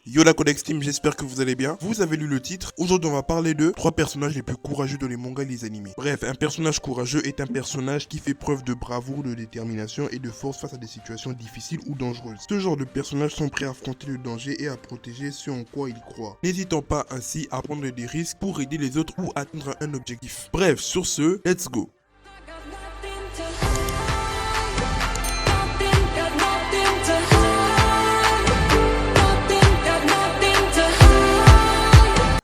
Yo la Codex Team, j'espère que vous allez bien. Vous avez lu le titre. Aujourd'hui on va parler de 3 personnages les plus courageux dans les mangas et les animés. Bref, un personnage courageux est un personnage qui fait preuve de bravoure, de détermination et de force face à des situations difficiles ou dangereuses. Ce genre de personnages sont prêts à affronter le danger et à protéger ce en quoi ils croient, n'hésitant pas ainsi à prendre des risques pour aider les autres ou atteindre un objectif. Bref, sur ce, let's go.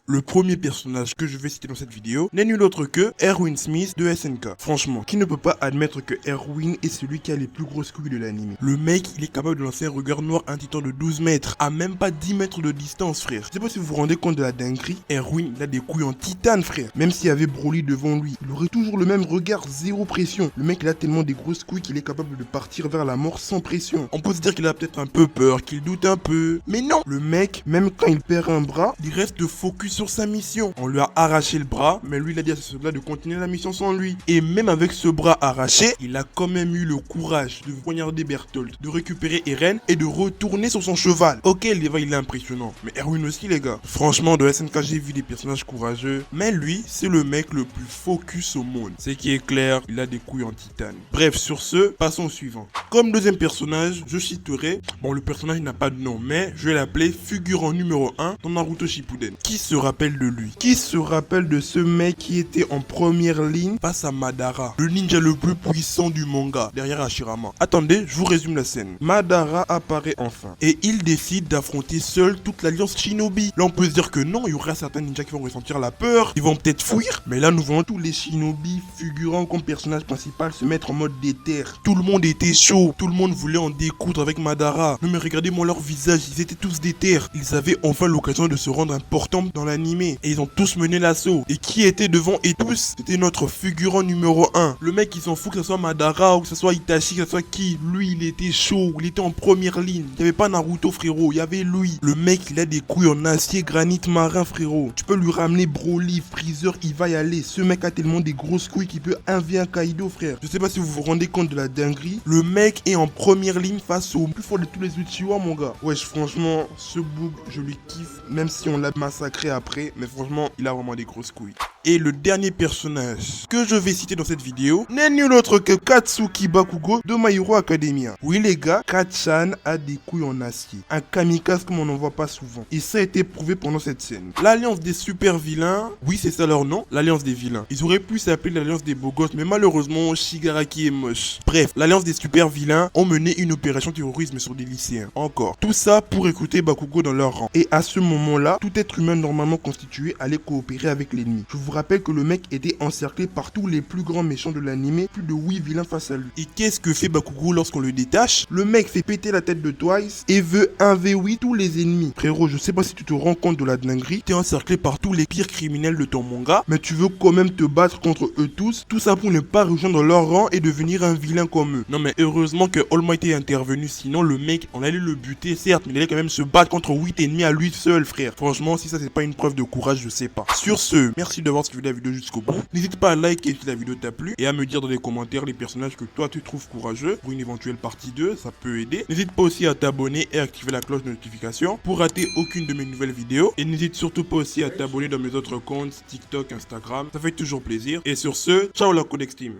Le premier personnage que je vais citer dans cette vidéo n'est nul autre que Erwin Smith de SNK. Franchement, qui ne peut pas admettre que Erwin est celui qui a les plus grosses couilles de l'anime. Le mec, il est capable de lancer un regard noir un titan de 12 mètres, à même pas 10 mètres de distance, frère. Je sais pas si vous vous rendez compte de la dinguerie. Erwin, il a des couilles en titane, frère. Même s'il y avait Broly devant lui, il aurait toujours le même regard, zéro pression. Le mec, il a tellement des grosses couilles qu'il est capable de partir vers la mort sans pression. On peut se dire qu'il a peut-être un peu peur, qu'il doute un peu. Mais non, le mec, même quand il perd un bras, il reste focus sur sa mission. On lui a arraché le bras, mais lui il a dit à ce soldat de continuer la mission sans lui. Et même avec ce bras arraché, il a quand même eu le courage de poignarder Bertholdt, de récupérer Eren et de retourner sur son cheval. Ok, il est impressionnant, mais Erwin aussi les gars. Franchement, de SNK j'ai vu des personnages courageux, mais lui c'est le mec le plus focus au monde. C'est qui est clair, il a des couilles en titane. Bref, sur ce, passons au suivant. Comme deuxième personnage, je citerai, bon le personnage n'a pas de nom, mais je vais l'appeler figurant numéro 1 dans Naruto Shippuden. Qui se rappelle de lui? Qui se rappelle de ce mec qui était en première ligne face à Madara, le ninja le plus puissant du manga, derrière Hashirama? Attendez, je vous résume la scène. Madara apparaît enfin, et il décide d'affronter seul toute l'alliance Shinobi. Là on peut se dire que non, il y aura certains ninjas qui vont ressentir la peur, ils vont peut-être fuir, mais là nous voyons tous les Shinobi figurant comme personnage principal se mettre en mode déter. Tout le monde était chaud, tout le monde voulait en découdre avec Madara. Non mais regardez-moi leur visage, ils étaient tous déter. Ils avaient enfin l'occasion de se rendre importants dans l'animé. Et ils ont tous mené l'assaut. Et qui était devant et tous? C'était notre figurant numéro 1. Le mec il s'en fout que ce soit Madara ou que ce soit Itachi, que ce soit qui. Lui il était chaud, il était en première ligne. Il n'y avait pas Naruto frérot, il y avait lui. Le mec il a des couilles en acier granit marin frérot. Tu peux lui ramener Broly, Freezer, il va y aller. Ce mec a tellement des grosses couilles qu'il peut envier un Kaido frère. Je sais pas si vous vous rendez compte de la dinguerie. Le mec est en première ligne face au plus fort de tous les Uchiwa mon gars. Wesh franchement ce boug je lui kiffe. Même si on l'a massacré après. Mais franchement il a vraiment des grosses couilles. Et le dernier personnage que je vais citer dans cette vidéo n'est nul autre que Katsuki Bakugo de My Hero Academia. Oui les gars, Katchan a des couilles en acier. Un kamikaze comme on n'en voit pas souvent. Et ça a été prouvé pendant cette scène. L'alliance des super vilains, oui c'est ça leur nom, l'alliance des vilains. Ils auraient pu s'appeler l'alliance des beaux gosses, mais malheureusement Shigaraki est moche. Bref, l'alliance des super vilains ont mené une opération terrorisme sur des lycéens. Encore. Tout ça pour écouter Bakugo dans leur rang. Et à ce moment-là, tout être humain normalement constitué allait coopérer avec l'ennemi. Je vous rappelle que le mec était encerclé par tous les plus grands méchants de l'anime, plus de 8 vilains face à lui. Et qu'est-ce que fait Bakugo lorsqu'on le détache? Le mec fait péter la tête de Twice et veut 1v8 tous les ennemis. Frérot, je sais pas si tu te rends compte de la dinguerie, t'es encerclé par tous les pires criminels de ton manga, mais tu veux quand même te battre contre eux tous, tout ça pour ne pas rejoindre leur rang et devenir un vilain comme eux. Non mais heureusement que All Might est intervenu, sinon le mec, on allait le buter certes, mais il allait quand même se battre contre 8 ennemis à lui seul frère. Franchement, si ça c'est pas une preuve de courage, je sais pas. Sur ce, merci d'avoir suivi la vidéo jusqu'au bout. N'hésite pas à liker si la vidéo t'a plu et à me dire dans les commentaires les personnages que toi tu trouves courageux pour une éventuelle partie 2, ça peut aider. N'hésite pas aussi à t'abonner et à activer la cloche de notification pour rater aucune de mes nouvelles vidéos. Et n'hésite surtout pas aussi à t'abonner dans mes autres comptes, TikTok, Instagram, ça fait toujours plaisir. Et sur ce, ciao la Codex Team.